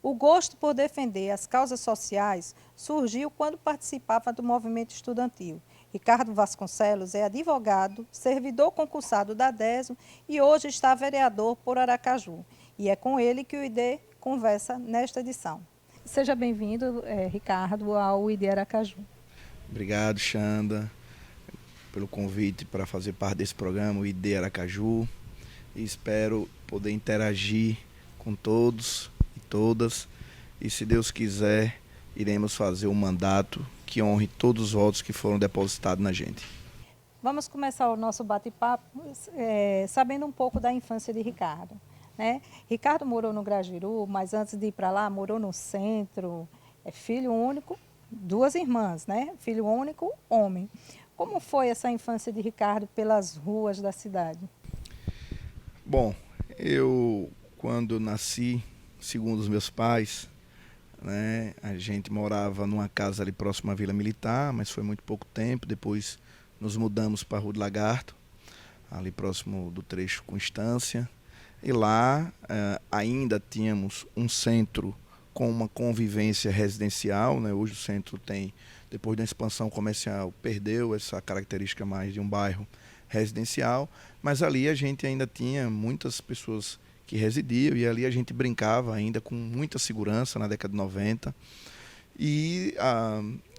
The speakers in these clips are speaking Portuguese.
O gosto por defender as causas sociais surgiu quando participava do movimento estudantil. Ricardo Vasconcelos é advogado, servidor concursado da DESO e hoje está vereador por Aracaju. E é com ele que o ID conversa nesta edição. Seja bem-vindo, Ricardo, ao ID Aracaju. Obrigado, Xanda, pelo convite para fazer parte desse programa, o ID Aracaju. E espero poder interagir com todos e todas. E se Deus quiser, iremos fazer um mandato que honre todos os votos que foram depositados na gente. Vamos começar o nosso bate-papo sabendo um pouco da infância de Ricardo. Né? Ricardo morou no Grajaú, mas antes de ir para lá, morou no centro. É filho único, 2 irmãs, né? Filho único, homem. Como foi essa infância de Ricardo pelas ruas da cidade? Bom, eu, quando nasci, segundo os meus pais, né, a gente morava numa casa ali próximo à Vila Militar, mas foi muito pouco tempo. Depois nos mudamos para a Rua do Lagarto, ali próximo do trecho com Estância. E lá ainda tínhamos um centro com uma convivência residencial, né? Hoje o centro tem, depois da expansão comercial, perdeu essa característica mais de um bairro residencial, mas ali a gente ainda tinha muitas pessoas que residiam e ali a gente brincava ainda com muita segurança na década de 90. E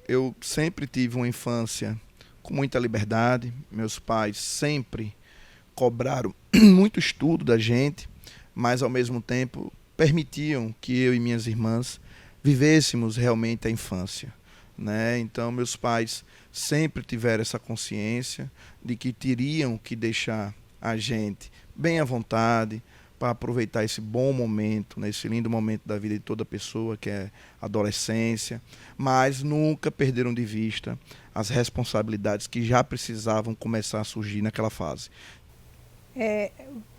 eu sempre tive uma infância com muita liberdade. Meus pais sempre cobraram muito estudo da gente, mas ao mesmo tempo permitiam que eu e minhas irmãs vivêssemos realmente a infância, né? Então meus pais sempre tiveram essa consciência de que teriam que deixar a gente bem à vontade para aproveitar esse bom momento, né, esse lindo momento da vida de toda pessoa, que é a adolescência, mas nunca perderam de vista as responsabilidades que já precisavam começar a surgir naquela fase.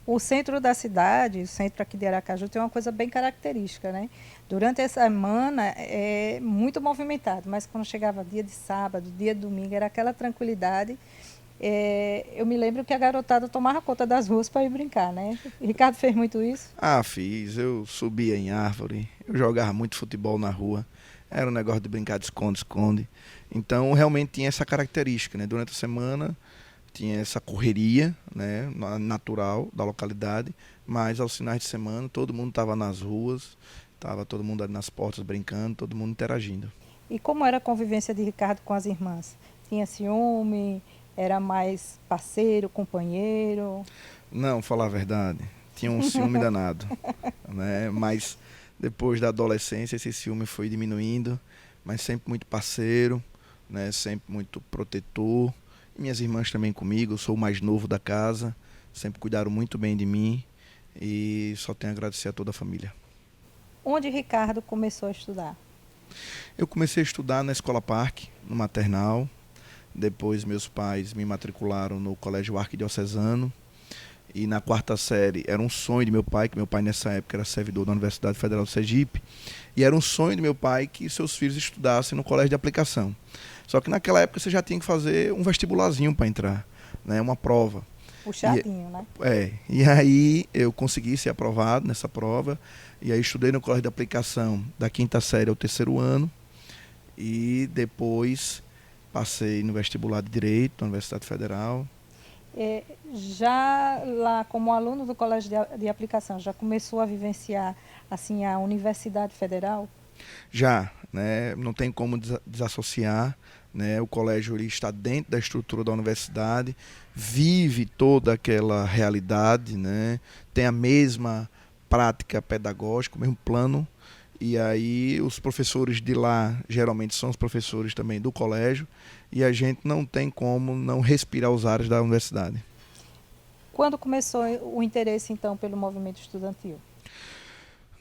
O centro da cidade, o centro aqui de Aracaju, tem uma coisa bem característica, né? Durante a semana é muito movimentado, mas quando chegava dia de sábado, dia de domingo, era aquela tranquilidade. Eu me lembro que a garotada tomava conta das ruas para ir brincar, né? Ricardo fez muito isso? Fiz. Eu subia em árvore, eu jogava muito futebol na rua. Era um negócio de brincar de esconde-esconde. Então, realmente tinha essa característica, né? Durante a semana tinha essa correria, né, natural da localidade, mas aos finais de semana todo mundo estava nas ruas, estava todo mundo ali nas portas brincando, todo mundo interagindo. E como era a convivência de Ricardo com as irmãs? Tinha ciúme? Era mais parceiro, companheiro? Não, falar a verdade, tinha um ciúme danado, né? Mas depois da adolescência esse ciúme foi diminuindo, mas sempre muito parceiro, né? Sempre muito protetor. Minhas irmãs também comigo, eu sou o mais novo da casa, sempre cuidaram muito bem de mim e só tenho a agradecer a toda a família. Onde Ricardo começou a estudar? Eu comecei a estudar na Escola Parque, no maternal. Depois meus pais me matricularam no Colégio Arquidiocesano. E na 4ª série, era um sonho de meu pai, que meu pai nessa época era servidor da Universidade Federal do Sergipe, e era um sonho de meu pai que seus filhos estudassem no colégio de aplicação. Só que naquela época você já tinha que fazer um vestibularzinho para entrar, né, uma prova. Puxadinho, né? E aí eu consegui ser aprovado nessa prova, e aí estudei no colégio de aplicação da 5ª série ao 3º ano, e depois passei no vestibular de Direito da Universidade Federal. Já lá como aluno do colégio de aplicação, já começou a vivenciar assim a Universidade Federal? Já, né, não tem como desassociar, né, o colégio ele está dentro da estrutura da universidade, vive toda aquela realidade, né, tem a mesma prática pedagógica, o mesmo plano, e aí os professores de lá geralmente são os professores também do colégio, e a gente não tem como não respirar os ares da universidade. Quando começou o interesse então pelo movimento estudantil?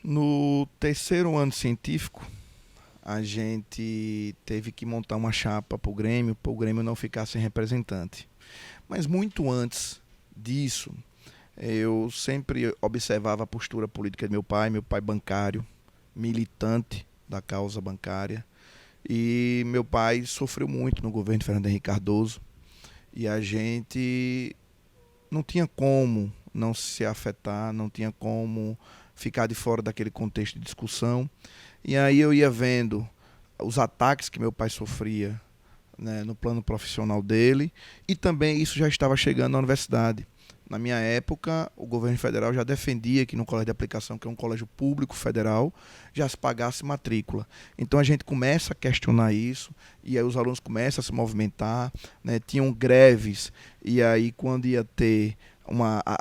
No 3º ano científico, a gente teve que montar uma chapa para o Grêmio não ficar sem representante. Mas muito antes disso, eu sempre observava a postura política de meu pai bancário, militante da causa bancária, e meu pai sofreu muito no governo de Fernando Henrique Cardoso, e a gente não tinha como não se afetar, não tinha como ficar de fora daquele contexto de discussão. E aí eu ia vendo os ataques que meu pai sofria, né, no plano profissional dele, e também isso já estava chegando na universidade. Na minha época, o governo federal já defendia que no colégio de aplicação, que é um colégio público federal, já se pagasse matrícula. Então a gente começa a questionar isso, e aí os alunos começam a se movimentar, né? Tinham greves, e aí quando ia ter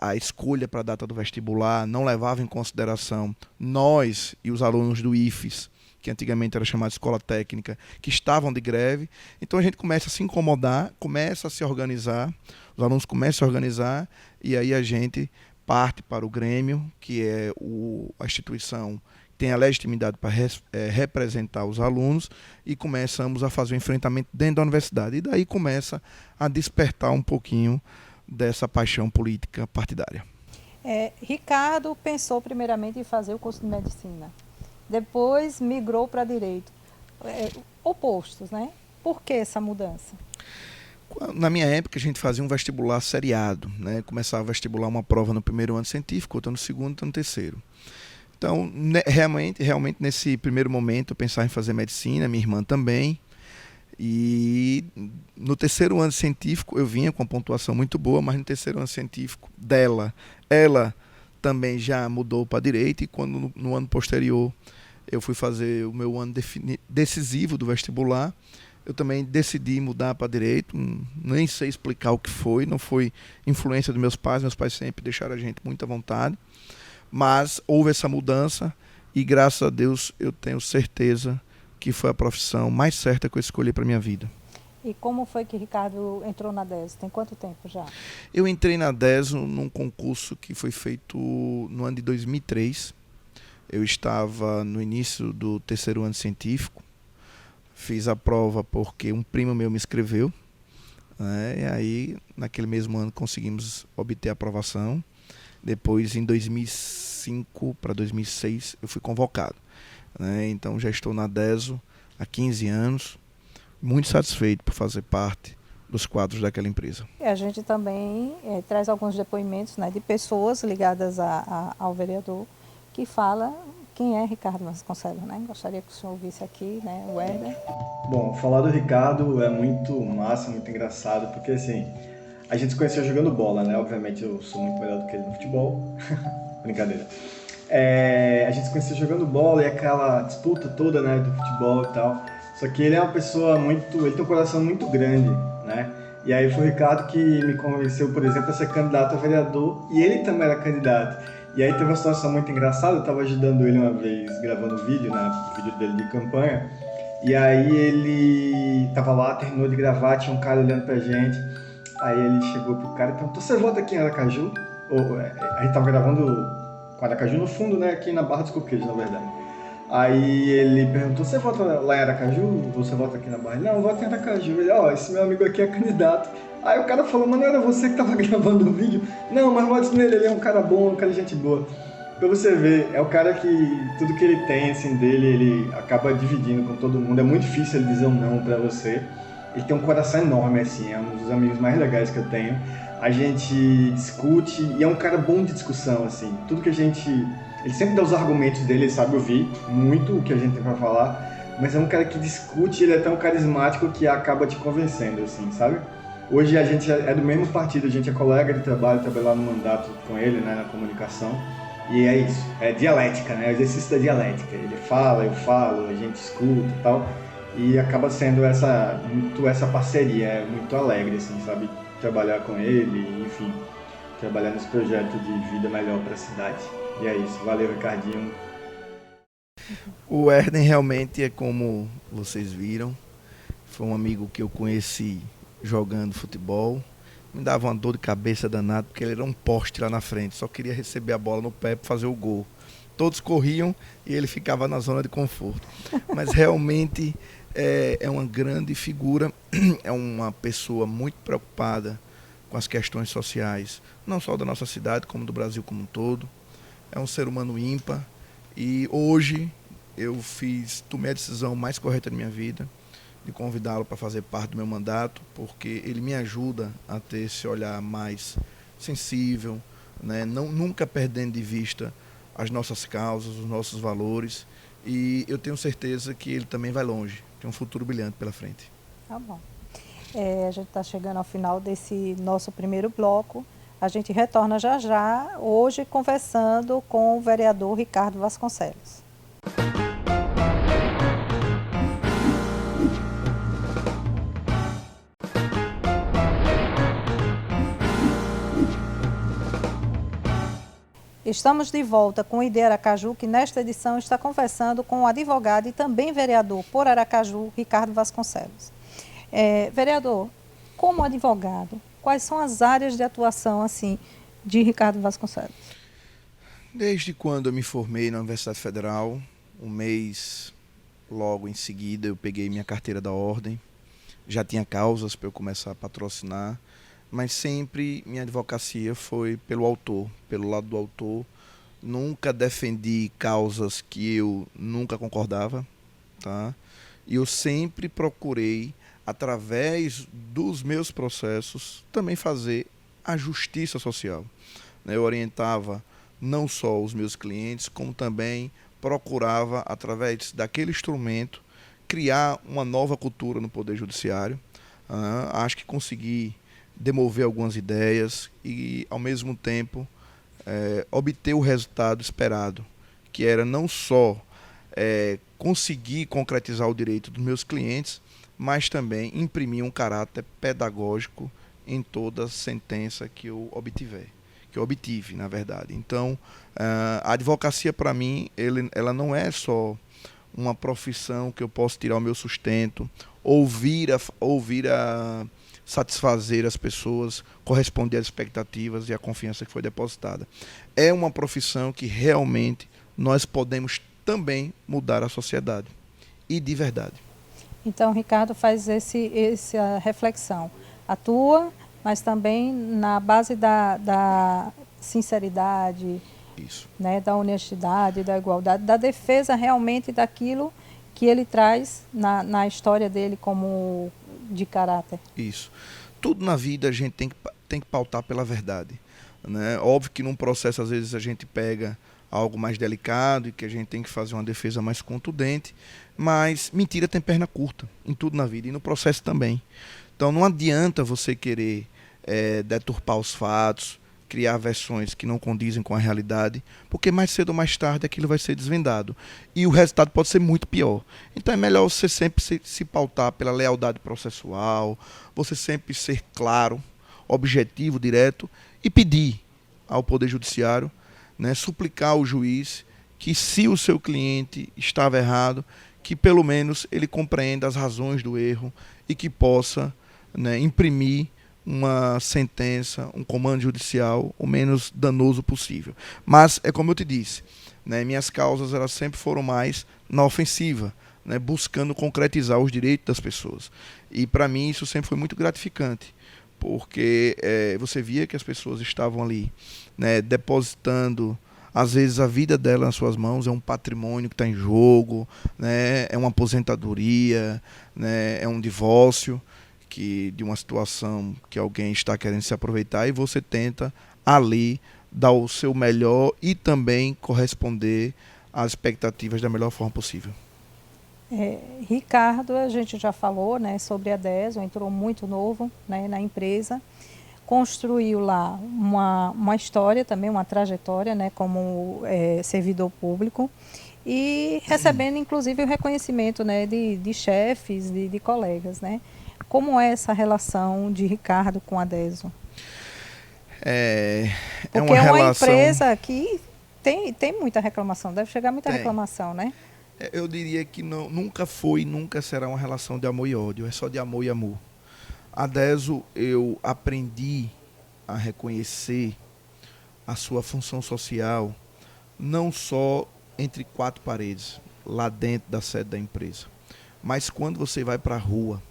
a escolha para a data do vestibular, não levava em consideração nós e os alunos do IFES, que antigamente era chamado de escola técnica, que estavam de greve. Então a gente começa a se incomodar, começa a se organizar, os alunos começam a organizar, e aí a gente parte para o Grêmio, que é a instituição que tem a legitimidade para representar os alunos, e começamos a fazer o enfrentamento dentro da universidade. E daí começa a despertar um pouquinho dessa paixão política partidária. Ricardo pensou primeiramente em fazer o curso de medicina. Depois migrou para direito. Opostos, né? Por que essa mudança? Na minha época, a gente fazia um vestibular seriado, né? Começava o vestibular, uma prova no primeiro ano científico, outra no segundo, outra no terceiro. Então, realmente, nesse primeiro momento, eu pensava em fazer medicina, minha irmã também. E no terceiro ano científico, eu vinha com uma pontuação muito boa, mas no terceiro ano científico dela, ela também já mudou para direito, e quando no ano posterior eu fui fazer o meu ano decisivo do vestibular, eu também decidi mudar para direito. Nem sei explicar o que foi, não foi influência dos meus pais sempre deixaram a gente muito à vontade, mas houve essa mudança, e graças a Deus eu tenho certeza que foi a profissão mais certa que eu escolhi para minha vida. E como foi que Ricardo entrou na DESO? Tem quanto tempo já? Eu entrei na DESO num concurso que foi feito no ano de 2003. Eu estava no início do terceiro ano científico. Fiz a prova porque um primo meu me inscreveu, né? E aí, naquele mesmo ano, conseguimos obter a aprovação. Depois, em 2005 para 2006, eu fui convocado, né? Então, já estou na DESO há 15 anos. Muito satisfeito por fazer parte dos quadros daquela empresa. E a gente também traz alguns depoimentos, né, de pessoas ligadas ao vereador, que fala quem é Ricardo Vasconcelos, né? Gostaria que o senhor ouvisse aqui, né, o Herder. Bom, falar do Ricardo é muito massa, muito engraçado, porque assim, a gente se conheceu jogando bola, né? Obviamente eu sou muito melhor do que ele no futebol. Brincadeira. A gente se conheceu jogando bola, e aquela disputa toda, né, do futebol e tal. Só que ele é uma pessoa ele tem um coração muito grande, né? E aí foi o Ricardo que me convenceu, por exemplo, a ser candidato a vereador, e ele também era candidato. E aí teve uma situação muito engraçada, eu estava ajudando ele uma vez gravando vídeo, né, o vídeo dele de campanha, e aí ele estava lá, terminou de gravar, tinha um cara olhando pra gente, aí ele chegou pro cara e perguntou: você vota aqui em Aracaju? A gente tava gravando com Aracaju no fundo, né, aqui na Barra dos Coqueiros, na verdade. Aí ele perguntou: você vota lá em Aracaju ou você vota aqui na Barra? Não, eu voto em Aracaju. Ele: esse meu amigo aqui é candidato. Aí o cara falou: mas não era você que tava gravando o vídeo? Não, mas vote nele, ele é um cara bom, um cara de gente boa. Pra você ver, é o cara que tudo que ele tem, assim, dele, ele acaba dividindo com todo mundo. É muito difícil ele dizer um não pra você. Ele tem um coração enorme, assim, é um dos amigos mais legais que eu tenho. A gente discute, e é um cara bom de discussão, assim. Tudo que a gente... Ele sempre dá os argumentos dele, ele sabe ouvir muito o que a gente tem pra falar, mas é um cara que discute, ele é tão carismático que acaba te convencendo, assim, sabe? Hoje a gente é do mesmo partido, a gente é colega de trabalho, trabalha lá no mandato com ele, né, na comunicação, e é isso, é dialética, né, o exercício da dialética. Ele fala, eu falo, a gente escuta e tal, e acaba sendo muito essa parceria, é muito alegre, assim, sabe? Trabalhar com ele, enfim, trabalhar nesse projeto de vida melhor para a cidade. E é isso, valeu, Ricardinho. O Herder realmente é como vocês viram, foi um amigo que eu conheci jogando futebol, me dava uma dor de cabeça danada, porque ele era um poste lá na frente, só queria receber a bola no pé para fazer o gol. Todos corriam e ele ficava na zona de conforto. Mas realmente é uma grande figura, é uma pessoa muito preocupada com as questões sociais, não só da nossa cidade, como do Brasil como um todo. É um ser humano ímpar, e hoje eu tomei a decisão mais correta da minha vida, de convidá-lo para fazer parte do meu mandato, porque ele me ajuda a ter esse olhar mais sensível, né? Nunca perdendo de vista as nossas causas, os nossos valores, e eu tenho certeza que ele também vai longe, tem um futuro brilhante pela frente. Tá bom. A gente está chegando ao final desse nosso primeiro bloco. A gente retorna já já, hoje conversando com o vereador Ricardo Vasconcelos. Estamos de volta com o ID Aracaju, que nesta edição está conversando com o advogado e também vereador por Aracaju, Ricardo Vasconcelos. Vereador, como advogado, quais são as áreas de atuação assim, de Ricardo Vasconcelos? Desde quando eu me formei na Universidade Federal, um mês logo em seguida eu peguei minha carteira da ordem, já tinha causas para eu começar a patrocinar, mas sempre minha advocacia foi pelo autor, pelo lado do autor. Nunca defendi causas que eu nunca concordava, tá? E eu sempre procurei, através dos meus processos, também fazer a justiça social. Eu orientava não só os meus clientes, como também procurava, através daquele instrumento, criar uma nova cultura no Poder Judiciário. Acho que consegui demover algumas ideias e, ao mesmo tempo, obter o resultado esperado, que era não só conseguir concretizar o direito dos meus clientes, mas também imprimir um caráter pedagógico em toda sentença que eu obtive, na verdade. Então, a advocacia, para mim, ela não é só uma profissão que eu posso tirar o meu sustento, ouvir a satisfazer as pessoas, corresponder às expectativas e à confiança que foi depositada. É uma profissão que realmente nós podemos também mudar a sociedade, e de verdade. Então, Ricardo faz essa reflexão. Atua, mas também na base da sinceridade, Isso. Né, da honestidade, da igualdade, da defesa realmente daquilo que ele traz na história dele como de caráter. Isso. Tudo na vida a gente tem que pautar pela verdade, né? Óbvio que num processo, às vezes, a gente pega algo mais delicado e que a gente tem que fazer uma defesa mais contundente, mas mentira tem perna curta em tudo na vida e no processo também. Então não adianta você querer deturpar os fatos, criar versões que não condizem com a realidade, porque mais cedo ou mais tarde aquilo vai ser desvendado. E o resultado pode ser muito pior. Então é melhor você sempre se pautar pela lealdade processual, você sempre ser claro, objetivo, direto, e pedir ao Poder Judiciário, né, suplicar ao juiz que, se o seu cliente estava errado, que pelo menos ele compreenda as razões do erro e que possa, né, imprimir uma sentença, um comando judicial o menos danoso possível. Mas é como eu te disse, né, minhas causas elas sempre foram mais na ofensiva, né, buscando concretizar os direitos das pessoas. E para mim isso sempre foi muito gratificante, porque você via que as pessoas estavam ali, né, depositando às vezes a vida dela nas suas mãos, é um patrimônio que está em jogo, né, é uma aposentadoria, né, é um divórcio, de uma situação que alguém está querendo se aproveitar, e você tenta ali dar o seu melhor e também corresponder às expectativas da melhor forma possível. Ricardo, a gente já falou, né, sobre a DESO, entrou muito novo, né, na empresa, construiu lá uma história também, uma trajetória, né, como servidor público, e recebendo inclusive o reconhecimento, né, de chefes, de colegas, né? Como é essa relação de Ricardo com a DESO? Porque é uma empresa que tem muita reclamação, deve chegar muita reclamação, né? Eu diria que nunca foi e nunca será uma relação de amor e ódio, é só de amor e amor. A DESO, eu aprendi a reconhecer a sua função social não só entre quatro paredes, lá dentro da sede da empresa, mas quando você vai para a rua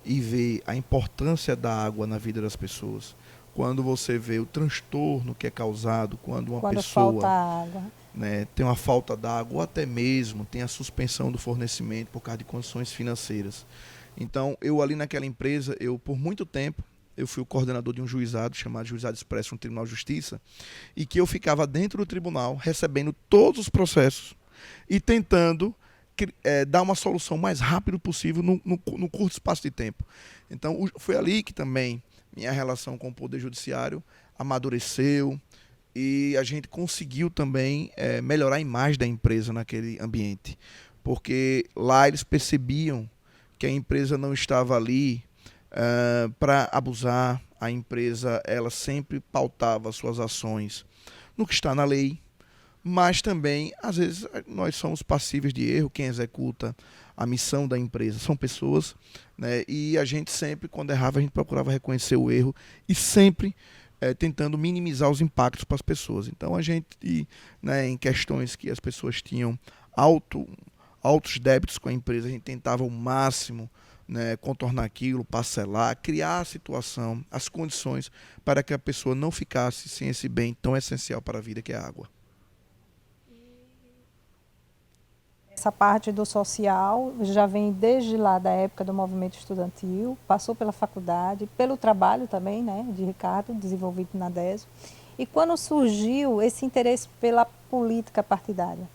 e vê a importância da água na vida das pessoas, quando você vê o transtorno que é causado quando uma pessoa falta água, né, tem uma falta d'água, ou até mesmo tem a suspensão do fornecimento por causa de condições financeiras. Então, eu ali naquela empresa, por muito tempo, eu fui o coordenador de um juizado chamado Juizado Expresso no Tribunal de Justiça, e que eu ficava dentro do tribunal recebendo todos os processos e tentando dar uma solução mais rápido possível no curto espaço de tempo. Então, foi ali que também minha relação com o Poder Judiciário amadureceu e a gente conseguiu também melhorar a imagem da empresa naquele ambiente, porque lá eles percebiam que a empresa não estava ali para abusar. A empresa ela sempre pautava suas ações no que está na lei, mas também, às vezes, nós somos passíveis de erro. Quem executa a missão da empresa são pessoas, né? E a gente sempre, quando errava, a gente procurava reconhecer o erro e sempre tentando minimizar os impactos para as pessoas. Então, a gente, né, em questões que as pessoas tinham altos débitos com a empresa, a gente tentava ao máximo, né, contornar aquilo, parcelar, criar a situação, as condições para que a pessoa não ficasse sem esse bem tão essencial para a vida, que é a água. Essa parte do social já vem desde lá da época do movimento estudantil, passou pela faculdade, pelo trabalho também, né, de Ricardo, desenvolvido na DESO. E quando surgiu esse interesse pela política partidária?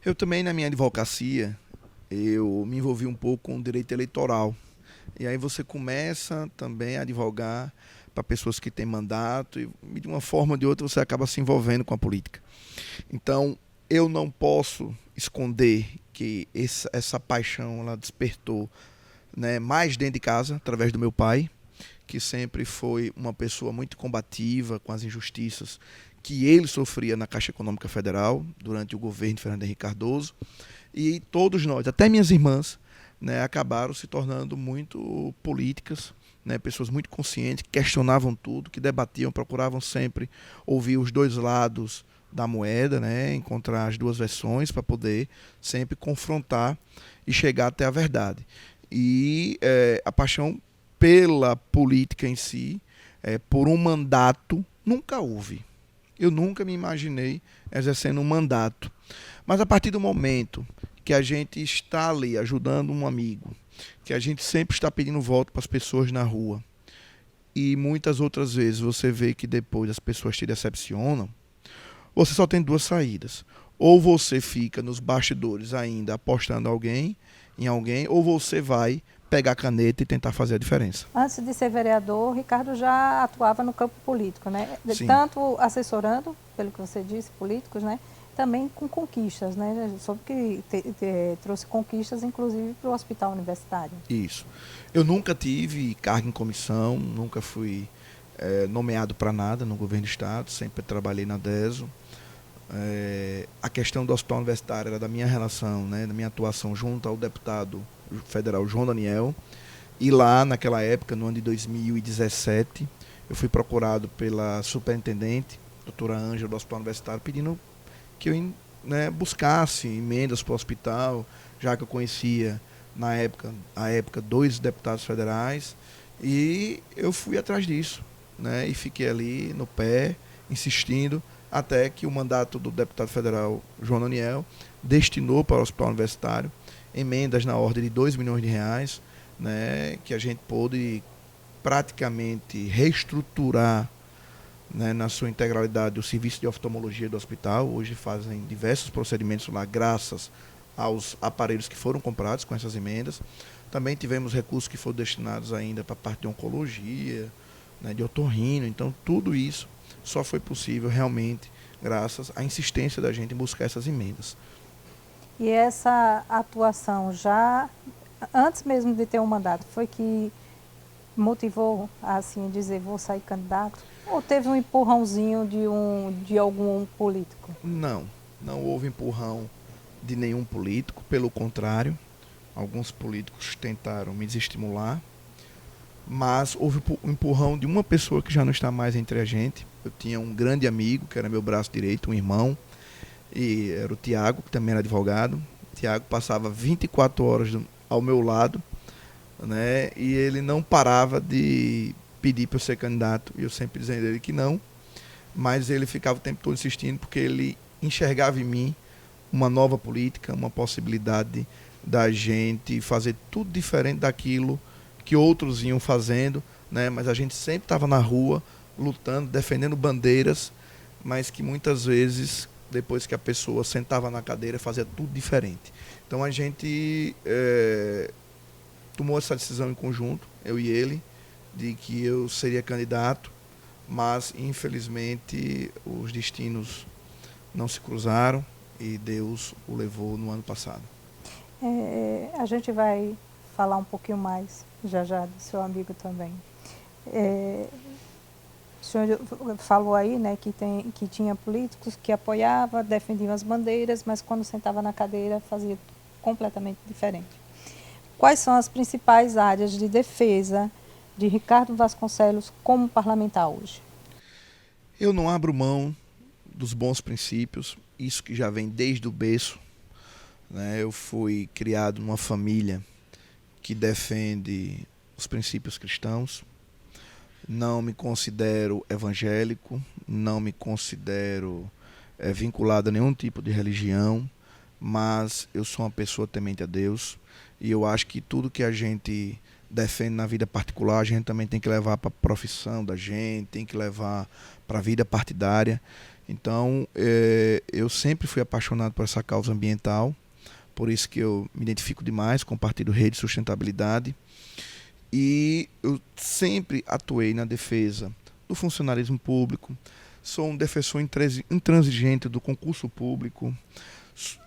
Eu também, na minha advocacia, eu me envolvi um pouco com o direito eleitoral. E aí você começa também a advogar para pessoas que têm mandato e de uma forma ou de outra você acaba se envolvendo com a política. Então, eu não posso esconder que essa paixão ela despertou, né, mais dentro de casa, através do meu pai, que sempre foi uma pessoa muito combativa com as injustiças que ele sofria na Caixa Econômica Federal durante o governo de Fernando Henrique Cardoso. E todos nós, até minhas irmãs, né, acabaram se tornando muito políticas, né, pessoas muito conscientes, que questionavam tudo, que debatiam, procuravam sempre ouvir os dois lados da moeda, né, encontrar as duas versões para poder sempre confrontar e chegar até a verdade. E a paixão pela política em si, por um mandato, nunca houve. Eu nunca me imaginei exercendo um mandato. Mas a partir do momento que a gente está ali ajudando um amigo, que a gente sempre está pedindo voto para as pessoas na rua, e muitas outras vezes você vê que depois as pessoas te decepcionam, você só tem duas saídas. Ou você fica nos bastidores ainda apostando em alguém, ou você vai pegar a caneta e tentar fazer a diferença. Antes de ser vereador, Ricardo já atuava no campo político, né? Sim. Tanto assessorando, pelo que você disse, políticos, né? Também com conquistas, né? Soube que trouxe conquistas, inclusive, para o hospital universitário. Isso. Eu nunca tive cargo em comissão, nunca fui nomeado para nada no governo do estado, sempre trabalhei na DESO. A questão do hospital universitário era da minha relação, né, da minha atuação junto ao deputado federal João Daniel. E lá, naquela época, no ano de 2017, eu fui procurado pela superintendente, doutora Ângela, do hospital universitário, pedindo que eu, né, buscasse emendas para o hospital, já que eu conhecia na época 2 deputados federais, e eu fui atrás disso, né, e fiquei ali no pé, insistindo, até que o mandato do deputado federal João Daniel destinou para o hospital universitário emendas na ordem de R$2 milhões, né, que a gente pôde praticamente reestruturar, né, na sua integralidade o serviço de oftalmologia do hospital. Hoje fazem diversos procedimentos lá graças aos aparelhos que foram comprados com essas emendas. Também tivemos recursos que foram destinados ainda para a parte de oncologia, né, de otorrino. Então tudo isso só foi possível realmente graças à insistência da gente em buscar essas emendas. E essa atuação já, antes mesmo de ter um mandato, foi que motivou a assim dizer, vou sair candidato? Ou teve um empurrãozinho de algum político? Não houve empurrão de nenhum político, pelo contrário, alguns políticos tentaram me desestimular, mas houve um empurrão de uma pessoa que já não está mais entre a gente. Eu tinha um grande amigo, que era meu braço direito, um irmão, e era o Tiago, que também era advogado. O Tiago passava 24 horas ao meu lado, né, e ele não parava de pedir para eu ser candidato, e eu sempre dizendo a ele que não, mas ele ficava o tempo todo insistindo, porque ele enxergava em mim uma nova política, uma possibilidade da gente fazer tudo diferente daquilo que outros iam fazendo, né? Mas a gente sempre estava na rua, lutando, defendendo bandeiras, mas que muitas vezes, depois que a pessoa sentava na cadeira, fazia tudo diferente. Então a gente tomou essa decisão em conjunto, eu e ele, de que eu seria candidato, mas infelizmente os destinos não se cruzaram e Deus o levou no ano passado. A gente vai falar um pouquinho mais já do seu amigo também. O senhor falou aí, né, que tinha políticos que apoiavam, defendiam as bandeiras, mas quando sentava na cadeira fazia completamente diferente. Quais são as principais áreas de defesa de Ricardo Vasconcelos como parlamentar hoje? Eu não abro mão dos bons princípios, isso que já vem desde o berço, né? Eu fui criado numa família que defende os princípios cristãos. Não me considero evangélico, não me considero vinculado a nenhum tipo de religião, mas eu sou uma pessoa temente a Deus e eu acho que tudo que a gente defende na vida particular, a gente também tem que levar para a profissão da gente, tem que levar para a vida partidária. Então, eu sempre fui apaixonado por essa causa ambiental, por isso que eu me identifico demais com o Partido Rede Sustentabilidade. E eu sempre atuei na defesa do funcionalismo público, sou um defensor intransigente do concurso público,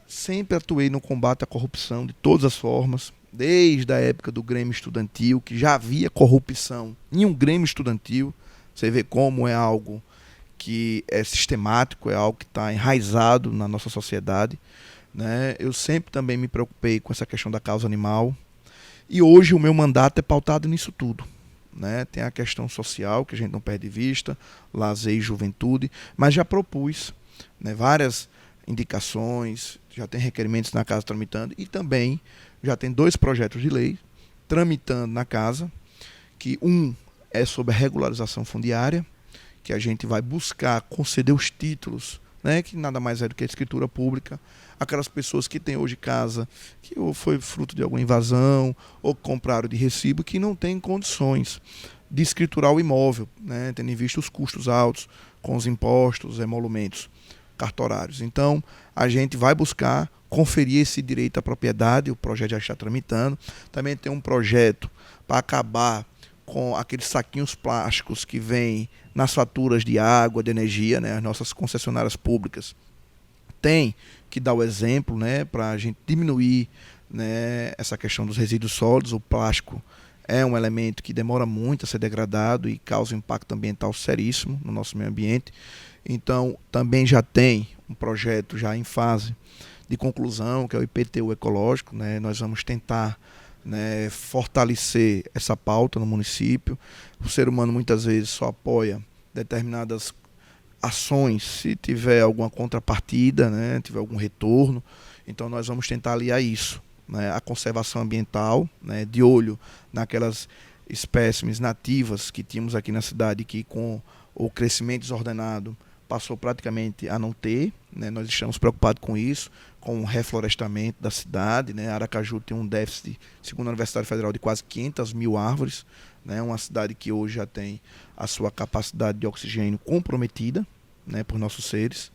sempre atuei no combate à corrupção de todas as formas, desde a época do Grêmio Estudantil, que já havia corrupção em um Grêmio Estudantil. Você vê como é algo que é sistemático, é algo que está enraizado na nossa sociedade, né? Eu sempre também me preocupei com essa questão da causa animal. E hoje o meu mandato é pautado nisso tudo, né? Tem a questão social, que a gente não perde de vista, lazer e juventude, mas já propus, né, várias indicações, já tem requerimentos na casa tramitando e também já tem 2 projetos de lei tramitando na casa, que um é sobre a regularização fundiária, que a gente vai buscar conceder os títulos, né, que nada mais é do que a escritura pública, aquelas pessoas que têm hoje casa, que ou foi fruto de alguma invasão, ou compraram de recibo, que não têm condições de escriturar o imóvel, né, tendo em vista os custos altos, com os impostos, emolumentos cartorários. Então, a gente vai buscar conferir esse direito à propriedade, o projeto já está tramitando. Também tem um projeto para acabar com aqueles saquinhos plásticos que vêm nas faturas de água, de energia, né? As nossas concessionárias públicas têm que dar o exemplo, né, para a gente diminuir, né, essa questão dos resíduos sólidos. O plástico é um elemento que demora muito a ser degradado e causa um impacto ambiental seríssimo no nosso meio ambiente. Então, também já tem um projeto já em fase de conclusão, que é o IPTU ecológico, né? Nós vamos tentar, né, fortalecer essa pauta no município. O ser humano muitas vezes só apoia determinadas ações se tiver alguma contrapartida, né, tiver algum retorno. Então nós vamos tentar aliar isso, né, a conservação ambiental, né, de olho naquelas espécimes nativas que tínhamos aqui na cidade, que com o crescimento desordenado passou praticamente a não ter, né? Nós estamos preocupados com isso, com o reflorestamento da cidade, né? Aracaju tem um déficit, segundo a Universidade Federal, de quase 500 mil árvores, né? Uma cidade que hoje já tem a sua capacidade de oxigênio comprometida, né, por nossos seres,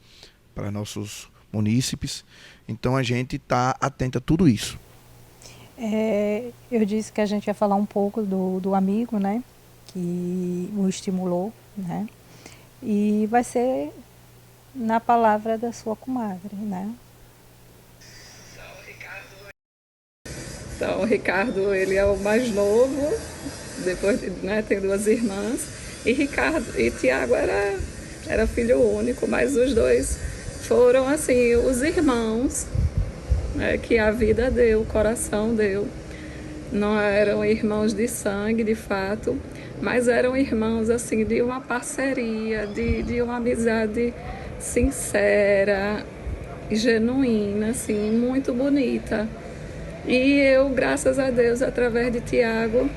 para nossos munícipes. Então a gente está atento a tudo isso. Eu disse que a gente ia falar um pouco do amigo, né, que o estimulou, né? E vai ser na palavra da sua comadre, né? Então, o Ricardo, ele é o mais novo, depois, né, tem 2 irmãs, e Tiago era filho único, mas os 2 foram, assim, os irmãos, né, que a vida deu, o coração deu. Não eram irmãos de sangue, de fato, mas eram irmãos, assim, de uma parceria, de uma amizade sincera e genuína, assim, muito bonita. E eu, graças a Deus, através de Tiago,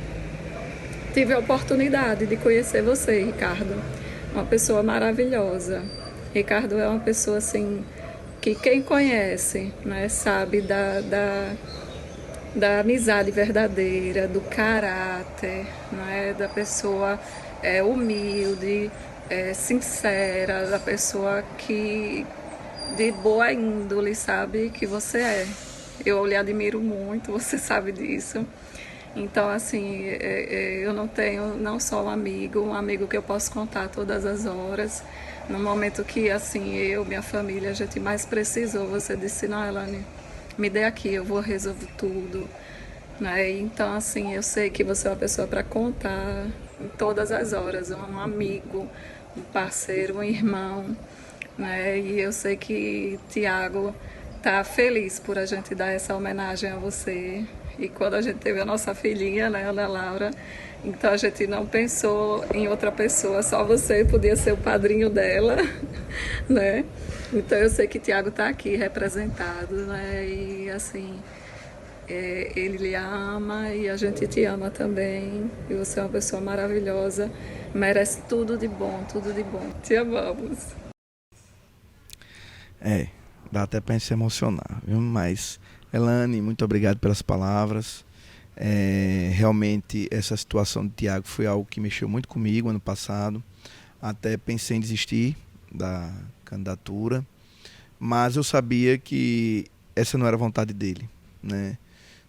tive a oportunidade de conhecer você, Ricardo. Uma pessoa maravilhosa. Ricardo é uma pessoa, assim, que quem conhece, né, sabe da amizade verdadeira, do caráter, né? Da pessoa humilde, sincera, da pessoa que de boa índole, sabe, que você é. Eu lhe admiro muito, você sabe disso. Então, assim, eu não tenho não só um amigo que eu posso contar todas as horas. No momento que, assim, eu, minha família, a gente mais precisou, você disse, não, Elane, me dê aqui, eu vou resolver tudo. Né? Então, assim, eu sei que você é uma pessoa para contar em todas as horas, um amigo, um parceiro, um irmão, né? E eu sei que Tiago tá feliz por a gente dar essa homenagem a você. E quando a gente teve a nossa filhinha, né, Ana Laura, então a gente não pensou em outra pessoa, só você podia ser o padrinho dela, né? Então eu sei que Tiago tá aqui representado, né? E assim, ele lhe ama e a gente te ama também. E você é uma pessoa maravilhosa, merece tudo de bom, tudo de bom. Te amamos. Dá até pra gente se emocionar, viu? Mas, Elane, muito obrigado pelas palavras. Realmente, essa situação de Tiago foi algo que mexeu muito comigo ano passado. Até pensei em desistir da candidatura, mas eu sabia que essa não era a vontade dele, né?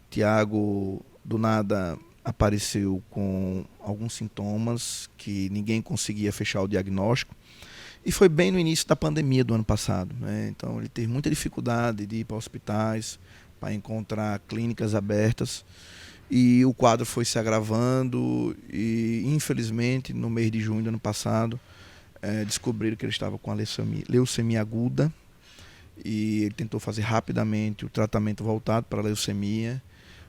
Tiago, do nada, apareceu com alguns sintomas que ninguém conseguia fechar o diagnóstico. E foi bem no início da pandemia do ano passado, né? Então ele teve muita dificuldade de ir para hospitais, para encontrar clínicas abertas. E o quadro foi se agravando e, infelizmente, no mês de junho do ano passado, descobriram que ele estava com a leucemia aguda. E ele tentou fazer rapidamente o tratamento voltado para a leucemia,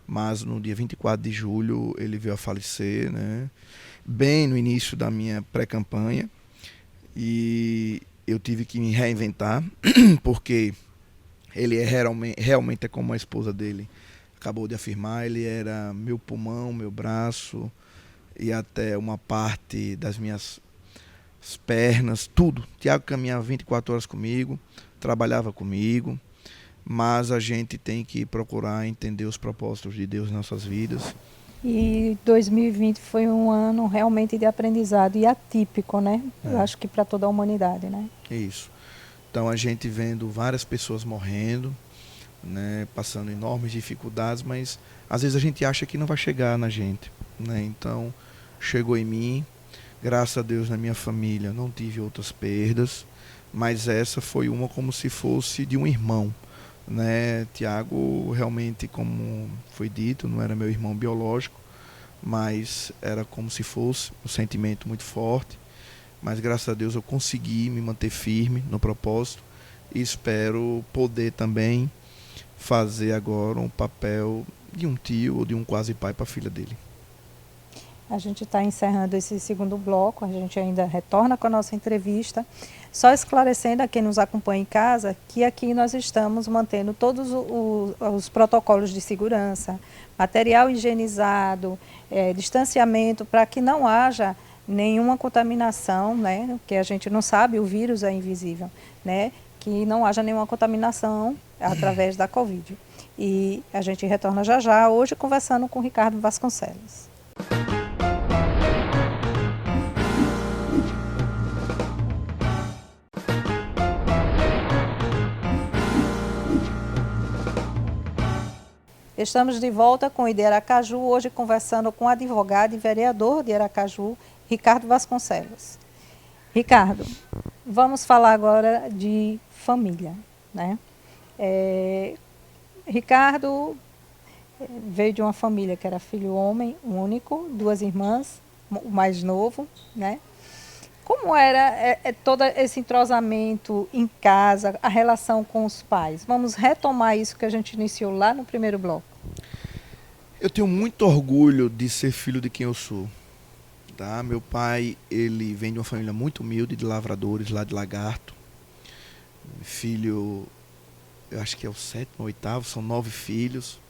mas no dia 24 de julho ele veio a falecer, né? Bem no início da minha pré-campanha. E eu tive que me reinventar, porque ele realmente é como a esposa dele acabou de afirmar, ele era meu pulmão, meu braço e até uma parte das minhas pernas, tudo. Tiago caminhava 24 horas comigo, trabalhava comigo, mas a gente tem que procurar entender os propósitos de Deus em nossas vidas. E 2020 foi um ano realmente de aprendizado e atípico, né? Eu acho que para toda a humanidade, né? Isso. Então a gente vendo várias pessoas morrendo, né, passando enormes dificuldades, mas às vezes a gente acha que não vai chegar na gente, né? Então chegou em mim, graças a Deus na minha família não tive outras perdas, mas essa foi uma como se fosse de um irmão, né? Tiago realmente, como foi dito, não era meu irmão biológico, mas era como se fosse um sentimento muito forte. Mas graças a Deus eu consegui me manter firme no propósito e espero poder também fazer agora um papel de um tio ou de um quase pai para a filha dele. A gente está encerrando esse segundo bloco, a gente ainda retorna com a nossa entrevista. Só esclarecendo a quem nos acompanha em casa que aqui nós estamos mantendo todos os protocolos de segurança, material higienizado, distanciamento, para que não haja nenhuma contaminação, né? Que a gente não sabe, o vírus é invisível, né? Que não haja nenhuma contaminação através da Covid. E a gente retorna já já, hoje conversando com o Ricardo Vasconcelos. Estamos de volta com o ID Aracaju, hoje conversando com o advogado e vereador de Aracaju, Ricardo Vasconcelos. Ricardo, vamos falar agora de família, né? Ricardo veio de uma família que era filho homem único, 2 irmãs, o mais novo, né? Como era todo esse entrosamento em casa, a relação com os pais? Vamos retomar isso que a gente iniciou lá no primeiro bloco. Eu tenho muito orgulho de ser filho de quem eu sou. Tá? Meu pai, ele vem de uma família muito humilde, de lavradores lá de Lagarto. Filho, eu acho que é o 7º ou 8º, são 9 filhos.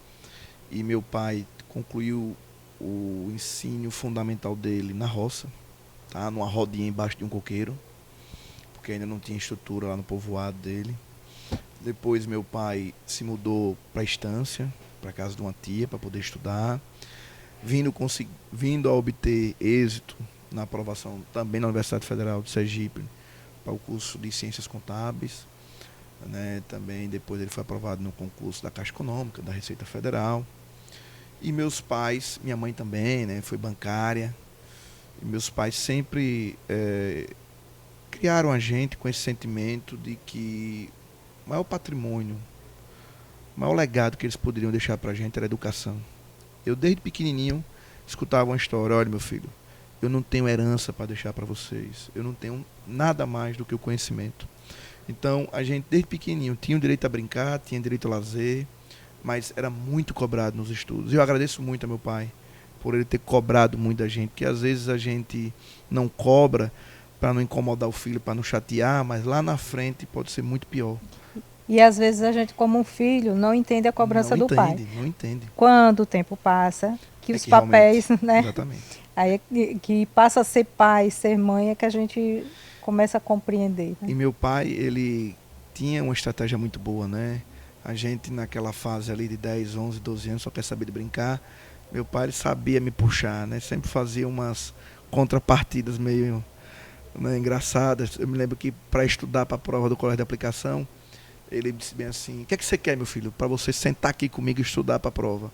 E meu pai concluiu o ensino fundamental dele na roça, tá? Numa rodinha embaixo de um coqueiro, porque ainda não tinha estrutura lá no povoado dele. Depois meu pai se mudou para a estância, para casa de uma tia para poder estudar, vindo a obter êxito na aprovação também na Universidade Federal de Sergipe para o curso de Ciências Contábeis, né? Também depois ele foi aprovado no concurso da Caixa Econômica, da Receita Federal. E meus pais, minha mãe também, né, foi bancária. E meus pais sempre criaram a gente com esse sentimento de que o maior patrimônio, o maior legado que eles poderiam deixar para a gente era a educação. Eu, desde pequenininho, escutava uma história: olha, meu filho, eu não tenho herança para deixar para vocês, eu não tenho nada mais do que o conhecimento. Então, a gente, desde pequenininho, tinha o direito a brincar, tinha direito a lazer, mas era muito cobrado nos estudos. Eu agradeço muito a meu pai por ele ter cobrado muito da gente, porque às vezes a gente não cobra para não incomodar o filho, para não chatear, mas lá na frente pode ser muito pior. E às vezes a gente, como um filho, não entende a cobrança do pai. Não entende. Quando o tempo passa, que os que papéis, né? Exatamente. Aí é que passa a ser pai, ser mãe, é que a gente começa a compreender. Né? E meu pai, ele tinha uma estratégia muito boa, né? A gente naquela fase ali de 10, 11, 12 anos só quer saber de brincar. Meu pai, ele sabia me puxar, né? Sempre fazia umas contrapartidas meio, né, engraçadas. Eu me lembro que para estudar para a prova do colégio de aplicação, ele disse bem assim: o que é que você quer, meu filho, para você sentar aqui comigo e estudar para a prova?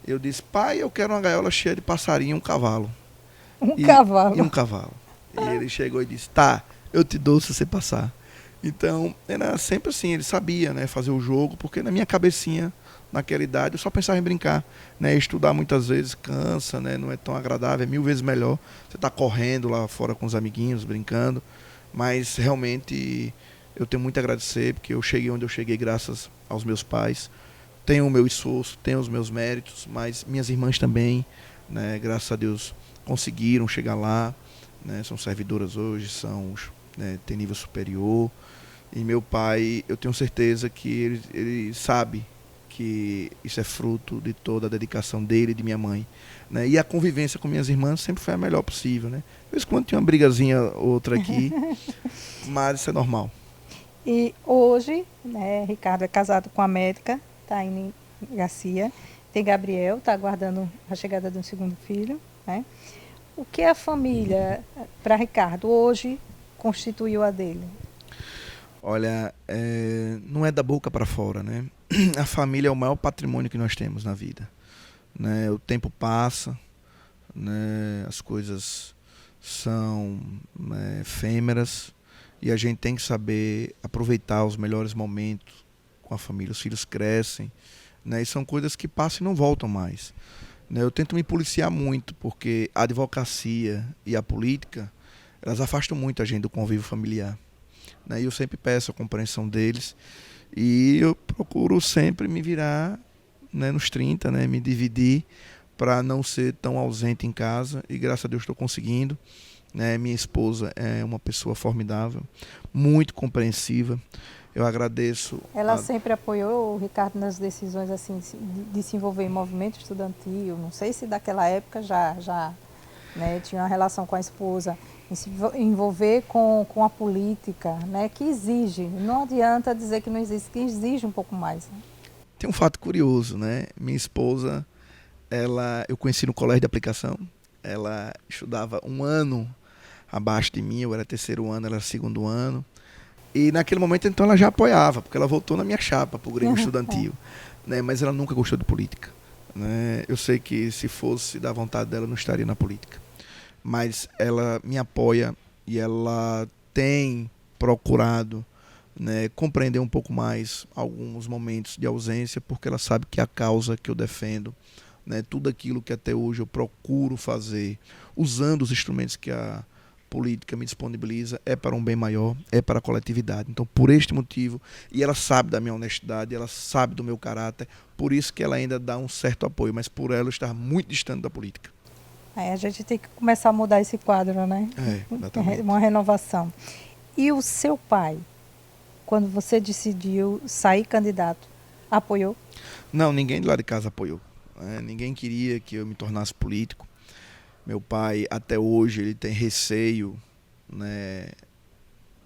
Eu disse: pai, eu quero uma gaiola cheia de passarinho e um cavalo. Cavalo. E um cavalo. E ele chegou e disse: tá, eu te dou se você passar. Então, era sempre assim, ele sabia, né, fazer o jogo, porque na minha cabecinha, naquela idade, eu só pensava em brincar. Né? Estudar muitas vezes cansa, né, não é tão agradável, é 1000 vezes melhor. Você tá correndo lá fora com os amiguinhos, brincando. Mas, realmente, eu tenho muito a agradecer, porque eu cheguei onde eu cheguei graças aos meus pais. Tenho o meu esforço, tenho os meus méritos, mas minhas irmãs também, né, graças a Deus, conseguiram chegar lá. Né, são servidoras hoje, né, tem nível superior. E meu pai, eu tenho certeza que ele sabe que isso é fruto de toda a dedicação dele e de minha mãe. Né? E a convivência com minhas irmãs sempre foi a melhor possível. Né? De vez em quando tinha uma brigazinha outra aqui, mas isso é normal. E hoje, né, Ricardo é casado com a médica, Taine Garcia. Tem Gabriel, está aguardando a chegada de um segundo filho. Né? O que a família, para Ricardo, hoje constituiu a dele? Olha, não é da boca para fora, né? A família é o maior patrimônio que nós temos na vida. Né? O tempo passa, né? As coisas são, né, efêmeras, e a gente tem que saber aproveitar os melhores momentos com a família. Os filhos crescem, né? E são coisas que passam e não voltam mais. Né? Eu tento me policiar muito, porque a advocacia e a política, elas afastam muito a gente do convívio familiar. Né? E eu sempre peço a compreensão deles, e eu procuro sempre me virar, né, nos 30, né, me dividir para não ser tão ausente em casa, e graças a Deus estou conseguindo. Né? Minha esposa é uma pessoa formidável, muito compreensiva. Eu agradeço. Ela sempre apoiou o Ricardo nas decisões assim de se envolver em movimento estudantil. Não sei se daquela época já né, tinha uma relação com a esposa, em se envolver com a política, né, que exige. Não adianta dizer que não existe, que exige um pouco mais. Né? Tem um fato curioso, né? Minha esposa, eu conheci no colégio de aplicação. Ela estudava um ano abaixo de mim, eu era terceiro ano, ela era segundo ano. E naquele momento, então, ela já apoiava, porque ela votou na minha chapa para o Grêmio Estudantil. Né? Mas ela nunca gostou de política. Né? Eu sei que se fosse da vontade dela, não estaria na política. Mas ela me apoia e ela tem procurado, né, compreender um pouco mais alguns momentos de ausência, porque ela sabe que a causa que eu defendo, né, tudo aquilo que até hoje eu procuro fazer, usando os instrumentos que a política me disponibiliza, é para um bem maior, é para a coletividade. Então, por este motivo, e ela sabe da minha honestidade, ela sabe do meu caráter, por isso que ela ainda dá um certo apoio, mas por ela estar muito distante da política. A gente tem que começar a mudar esse quadro, né? Exatamente. Uma renovação. E o seu pai, quando você decidiu sair candidato, apoiou? Não, ninguém de lá de casa apoiou. Ninguém queria que eu me tornasse político. Meu pai, até hoje, ele tem receio, né,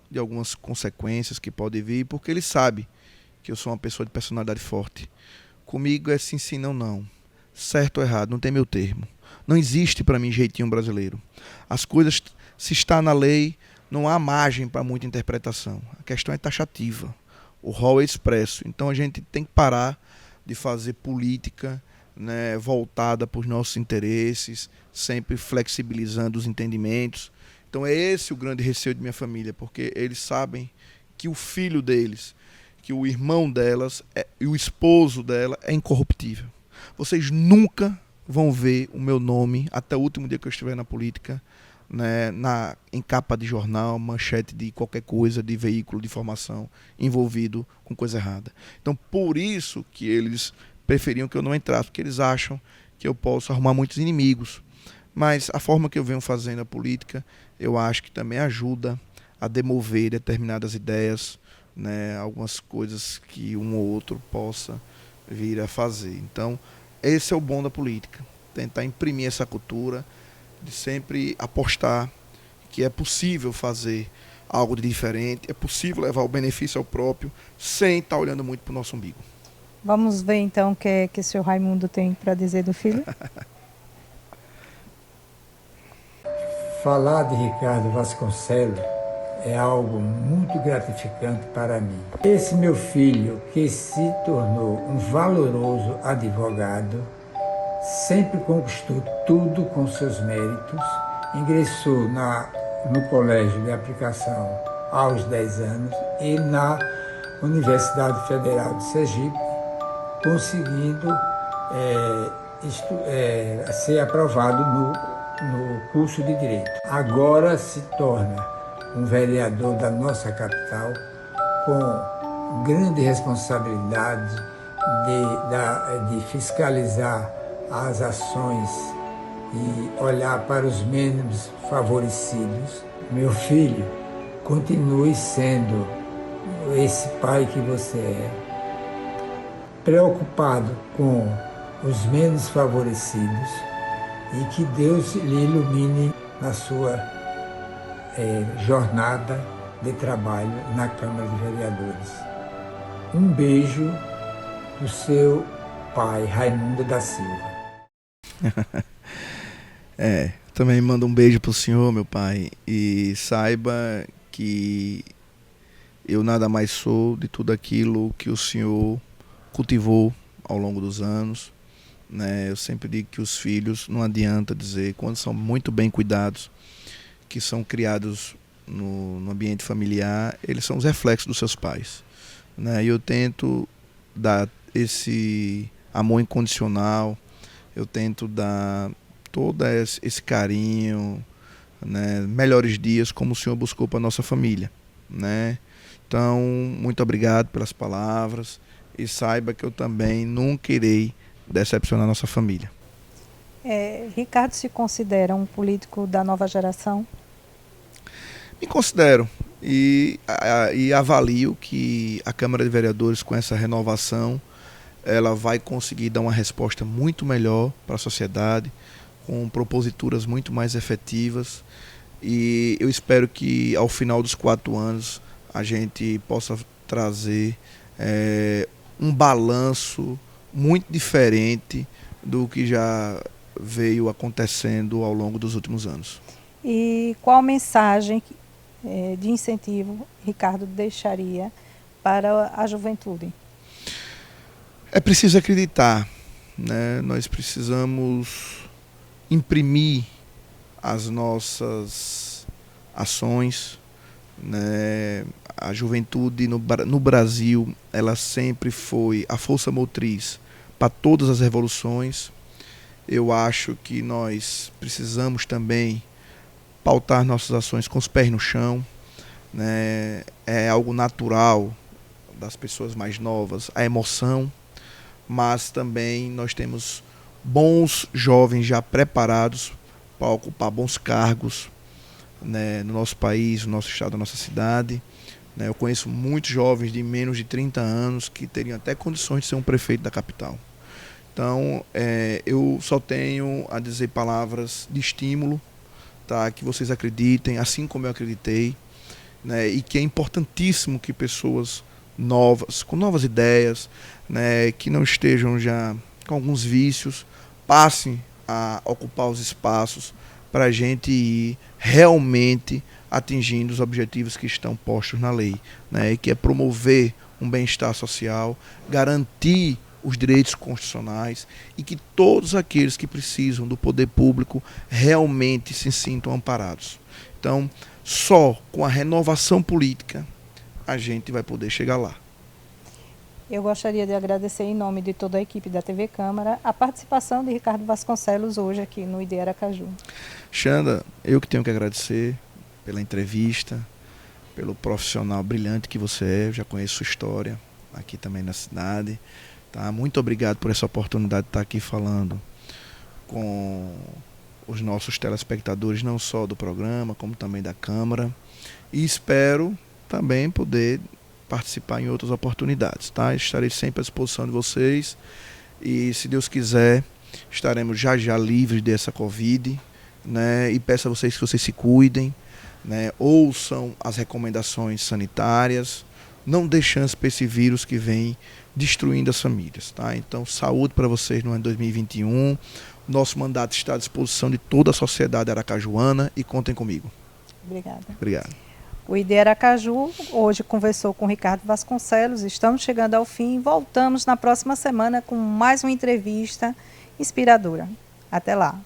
de algumas consequências que podem vir, porque ele sabe que eu sou uma pessoa de personalidade forte. Comigo é sim, sim, não, não. Certo ou errado, não tem meu termo. Não existe para mim jeitinho brasileiro. As coisas, se está na lei, não há margem para muita interpretação. A questão é taxativa. O rol é expresso. Então a gente tem que parar de fazer política, né, voltada para os nossos interesses, sempre flexibilizando os entendimentos. Então é esse o grande receio de minha família, porque eles sabem que o filho deles, que o irmão delas e o esposo dela é incorruptível. Vocês nunca vão ver o meu nome, até o último dia que eu estiver na política, né, em capa de jornal, manchete de qualquer coisa, de veículo de informação, envolvido com coisa errada. Então, por isso que eles preferiam que eu não entrasse, porque eles acham que eu posso arrumar muitos inimigos. Mas a forma que eu venho fazendo a política, eu acho que também ajuda a demover determinadas ideias, né, algumas coisas que um ou outro possa vir a fazer. Então, esse é o bom da política, tentar imprimir essa cultura de sempre apostar que é possível fazer algo de diferente, é possível levar o benefício ao próprio, sem estar olhando muito para o nosso umbigo. Vamos ver então o que o senhor Raimundo tem para dizer do filho? Falar de Ricardo Vasconcelos é algo muito gratificante para mim. Esse meu filho, que se tornou um valoroso advogado, sempre conquistou tudo com seus méritos, ingressou no colégio de aplicação aos 10 anos e na Universidade Federal de Sergipe, conseguindo ser aprovado no curso de Direito. Agora se torna um vereador da nossa capital com grande responsabilidade de fiscalizar as ações e olhar para os menos favorecidos. Meu filho, continue sendo esse pai que você é, preocupado com os menos favorecidos, e que Deus lhe ilumine na sua jornada de trabalho na Câmara de Vereadores. Um beijo do seu pai, Raimundo da Silva. Também mando um beijo pro senhor, meu pai, e saiba que eu nada mais sou de tudo aquilo que o senhor cultivou ao longo dos anos, né? Eu sempre digo que os filhos, não adianta dizer, quando são muito bem cuidados, que são criados no ambiente familiar, eles são os reflexos dos seus pais, né? E eu tento dar esse amor incondicional, eu tento dar todo esse carinho, né? Melhores dias como o senhor buscou para a nossa família, né? Então, muito obrigado pelas palavras e saiba que eu também nunca irei decepcionar a nossa família. Ricardo se considera um político da nova geração? Me considero e avalio que a Câmara de Vereadores, com essa renovação, ela vai conseguir dar uma resposta muito melhor para a sociedade, com proposituras muito mais efetivas, e eu espero que ao final dos 4 anos a gente possa trazer um balanço muito diferente do que já veio acontecendo ao longo dos últimos anos. E qual mensagem de incentivo Ricardo deixaria para a juventude? É preciso acreditar, né? Nós precisamos imprimir as nossas ações, né? A juventude no Brasil, ela sempre foi a força motriz para todas as revoluções. Eu acho que nós precisamos também pautar nossas ações com os pés no chão, né? É algo natural das pessoas mais novas, a emoção, mas também nós temos bons jovens já preparados para ocupar bons cargos, né, no nosso país, no nosso estado, na nossa cidade. Eu conheço muitos jovens de menos de 30 anos que teriam até condições de ser um prefeito da capital. Então, eu só tenho a dizer palavras de estímulo, tá? Que vocês acreditem, assim como eu acreditei, né? E que é importantíssimo que pessoas novas, com novas ideias, né, que não estejam já com alguns vícios, passem a ocupar os espaços para a gente ir realmente atingindo os objetivos que estão postos na lei, né, que é promover um bem-estar social, garantir os direitos constitucionais e que todos aqueles que precisam do poder público realmente se sintam amparados. Então, só com a renovação política a gente vai poder chegar lá. Eu gostaria de agradecer em nome de toda a equipe da TV Câmara a participação de Ricardo Vasconcelos hoje aqui no ID Aracaju. Xanda, eu que tenho que agradecer pela entrevista, pelo profissional brilhante que você é, eu já conheço sua história aqui também na cidade. Tá? Muito obrigado por essa oportunidade de estar aqui falando com os nossos telespectadores, não só do programa, como também da Câmara. E espero também poder participar em outras oportunidades. Tá? Estarei sempre à disposição de vocês e, se Deus quiser, estaremos já livres dessa Covid, né? E peço a vocês que vocês se cuidem, né? Ouçam as recomendações sanitárias, não dê chance para esse vírus que vem destruindo as famílias. Tá? Então, saúde para vocês no ano 2021. Nosso mandato está à disposição de toda a sociedade aracajuana e contem comigo. Obrigada. Obrigado. O ID Aracaju hoje conversou com Ricardo Vasconcelos. Estamos chegando ao fim. Voltamos na próxima semana com mais uma entrevista inspiradora. Até lá.